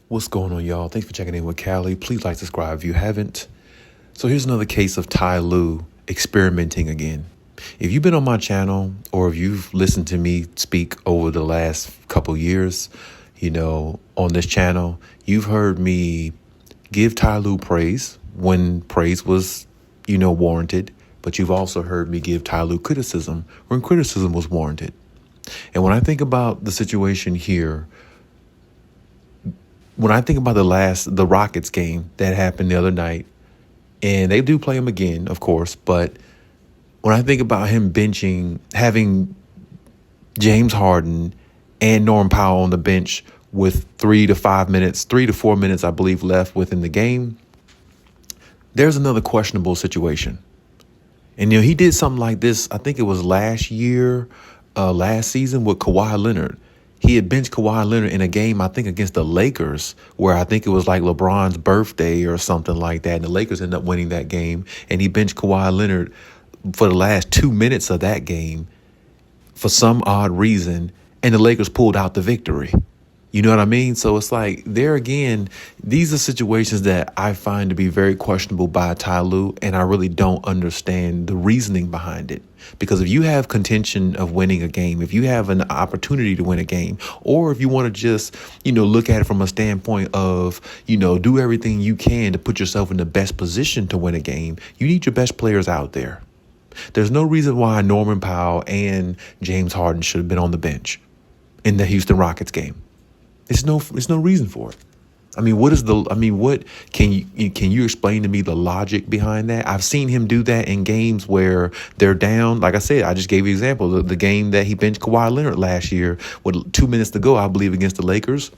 What's going on, y'all? Thanks for checking in with Callie. Please like, subscribe if you haven't. So here's another case of Ty Lue experimenting again. If you've been on my channel or if you've listened to me speak over the last couple years, on this channel, you've heard me give Ty Lue praise when praise was, warranted. But you've also heard me give Ty Lue criticism when criticism was warranted. And when I think about the situation here, when I think about the Rockets game that happened the other night, and they do play him again, of course, but when I think about him having James Harden and Norman Powell on the bench with 3 to 4 minutes, I believe, left within the game, there's another questionable situation. And, he did something like this, I think it was last season with Kawhi Leonard. He had benched Kawhi Leonard in a game, I think, against the Lakers, where I think it was like LeBron's birthday or something like that. And the Lakers ended up winning that game. And he benched Kawhi Leonard for the last 2 minutes of that game for some odd reason. And the Lakers pulled out the victory. You know what I mean? So it's like, there again, these are situations that I find to be very questionable by Ty Lue, and I really don't understand the reasoning behind it. Because if you have contention of winning a game, if you have an opportunity to win a game, or if you want to just, look at it from a standpoint of, do everything you can to put yourself in the best position to win a game, you need your best players out there. There's no reason why Norman Powell and James Harden should have been on the bench in the Houston Rockets game. There's no reason for it. What can you explain to me the logic behind that? I've seen him do that in games where they're down. Like I said, I just gave you an example. The game that he benched Kawhi Leonard last year with 2 minutes to go, I believe, against the Lakers.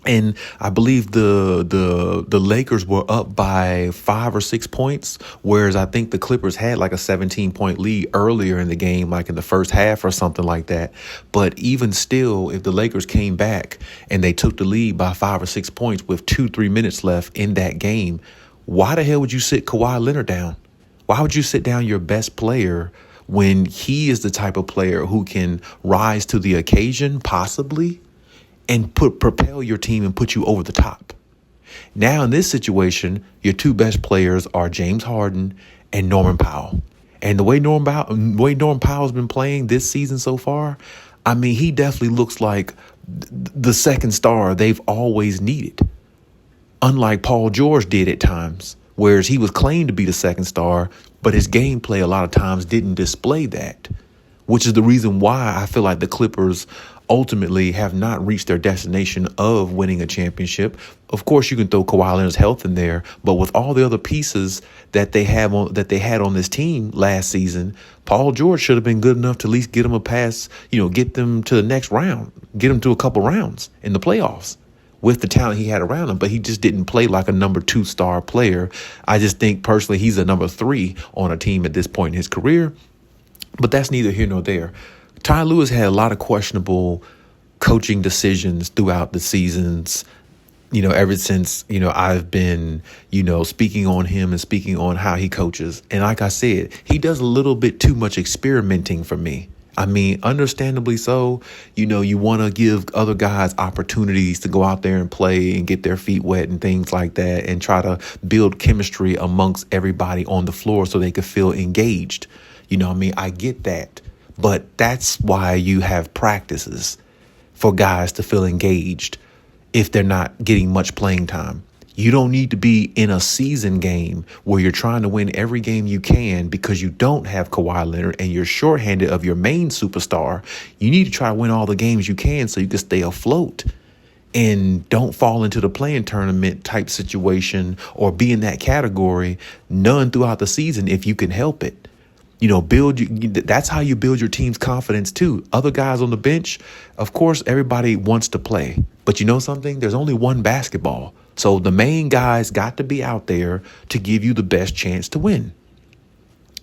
And I believe the Lakers were up by 5 or 6 points, whereas I think the Clippers had like a 17-point lead earlier in the game, like in the first half or something like that. But even still, if the Lakers came back and they took the lead by 5 or 6 points with 2-3 minutes left in that game, why the hell would you sit Kawhi Leonard down? Why would you sit down your best player when he is the type of player who can rise to the occasion, possibly, and propel your team and put you over the top? Now, in this situation, your two best players are James Harden and Norman Powell. And the way Norman Powell's been playing this season so far, he definitely looks like the second star they've always needed. Unlike Paul George did at times, whereas he was claimed to be the second star, but his gameplay a lot of times didn't display that, which is the reason why I feel like the Clippers ultimately have not reached their destination of winning a championship. Of course, you can throw Kawhi Leonard's health in there, but with all the other pieces that they had on this team last season, Paul George should have been good enough to at least get them a pass, get them to the next round, get them to a couple rounds in the playoffs with the talent he had around him. But he just didn't play like a number 2 star player. I just think personally he's a number 3 on a team at this point in his career. But that's neither here nor there. Ty Lue has had a lot of questionable coaching decisions throughout the seasons, ever since, I've been, speaking on him and speaking on how he coaches. And like I said, he does a little bit too much experimenting for me. Understandably so. You want to give other guys opportunities to go out there and play and get their feet wet and things like that, and try to build chemistry amongst everybody on the floor so they could feel engaged. I get that. But that's why you have practices for guys to feel engaged if they're not getting much playing time. You don't need to be in a season game where you're trying to win every game you can because you don't have Kawhi Leonard and you're shorthanded of your main superstar. You need to try to win all the games you can so you can stay afloat and don't fall into the play-in tournament type situation or be in that category none throughout the season if you can help it. That's how you build your team's confidence too. Other guys on the bench, of course, everybody wants to play. But you know something? There's only one basketball. So the main guys got to be out there to give you the best chance to win.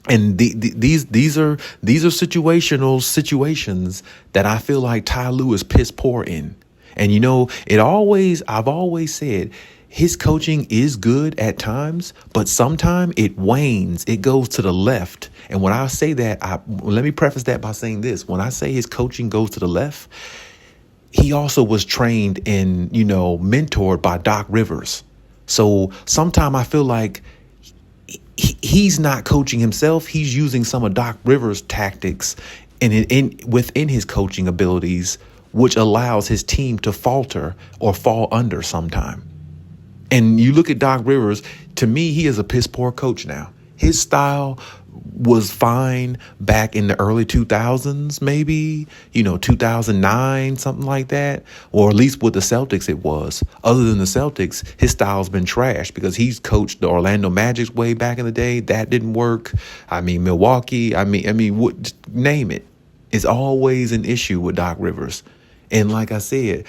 And these are situational situations that I feel like Ty Lue is piss poor in. And I've always said his coaching is good at times, but sometimes it wanes. It goes to the left. And when I say that, let me preface that by saying this. When I say his coaching goes to the left, he also was trained and, mentored by Doc Rivers. So sometimes I feel like he's not coaching himself. He's using some of Doc Rivers' tactics within his coaching abilities, which allows his team to falter or fall under sometime. And you look at Doc Rivers, to me, he is a piss poor coach now. His style was fine back in the early 2000s, maybe, 2009, something like that. Or at least with the Celtics it was. Other than the Celtics, his style's been trashed because he's coached the Orlando Magic's way back in the day. That didn't work. Milwaukee, name it. It's always an issue with Doc Rivers. And like I said,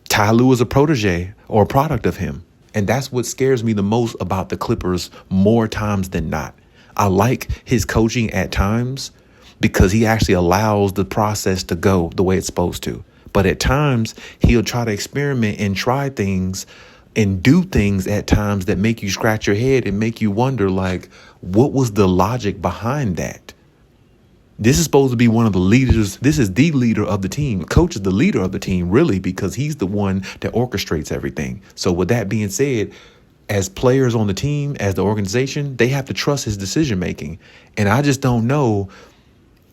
Ty Lue is a protege or a product of him. And that's what scares me the most about the Clippers more times than not. I like his coaching at times because he actually allows the process to go the way it's supposed to. But at times, he'll try to experiment and try things and do things at times that make you scratch your head and make you wonder, like, what was the logic behind that? This is supposed to be one of the leaders. This is the leader of the team. Coach is the leader of the team, really, because he's the one that orchestrates everything. So with that being said, as players on the team, as the organization, they have to trust his decision making. And I just don't know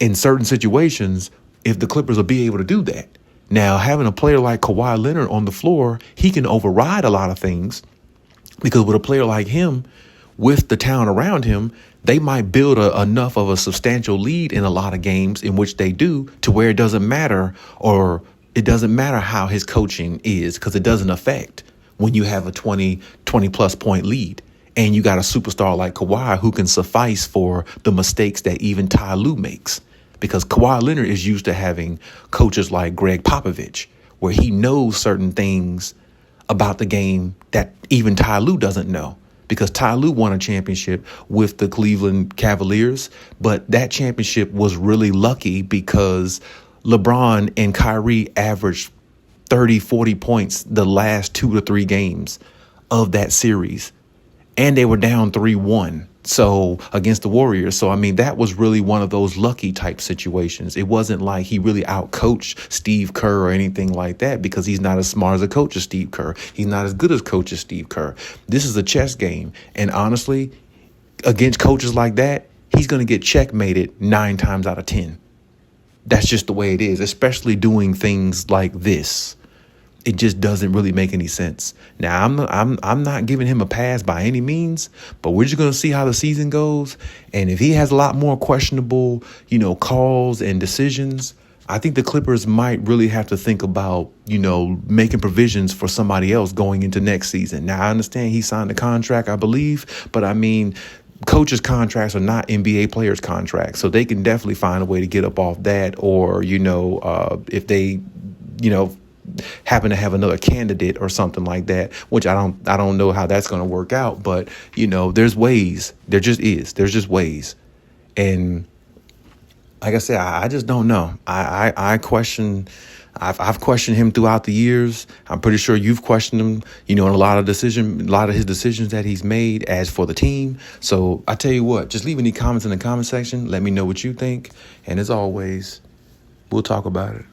in certain situations if the Clippers will be able to do that. Now, having a player like Kawhi Leonard on the floor, he can override a lot of things because with a player like him, with the talent around him, they might build enough of a substantial lead in a lot of games in which they do to where it doesn't matter how his coaching is because it doesn't affect when you have a 20 plus point lead and you got a superstar like Kawhi who can suffice for the mistakes that even Ty Lue makes. Because Kawhi Leonard is used to having coaches like Greg Popovich, where he knows certain things about the game that even Ty Lue doesn't know. Because Ty Lue won a championship with the Cleveland Cavaliers, but that championship was really lucky because LeBron and Kyrie averaged 30, 40 points the last 2 to 3 games of that series. And they were down 3-1. So against the Warriors. So, that was really one of those lucky type situations. It wasn't like he really outcoached Steve Kerr or anything like that because he's not as smart as a coach as Steve Kerr. He's not as good as coach as Steve Kerr. This is a chess game. And honestly, against coaches like that, he's going to get checkmated 9 times out of 10. That's just the way it is, especially doing things like this. It just doesn't really make any sense. Now, I'm not giving him a pass by any means, but we're just going to see how the season goes. And if he has a lot more questionable, calls and decisions, I think the Clippers might really have to think about, making provisions for somebody else going into next season. Now, I understand he signed a contract, I believe, but coaches' contracts are not NBA players' contracts, so they can definitely find a way to get up off that, or if they, happen to have another candidate or something like that, which I don't know how that's going to work out, but there's ways. There's just ways, and like I said, I just don't know. I question. I've questioned him throughout the years. I'm pretty sure you've questioned him, in a lot of his decisions that he's made as for the team. So I tell you what, just leave any comments in the comment section. Let me know what you think. And as always, we'll talk about it.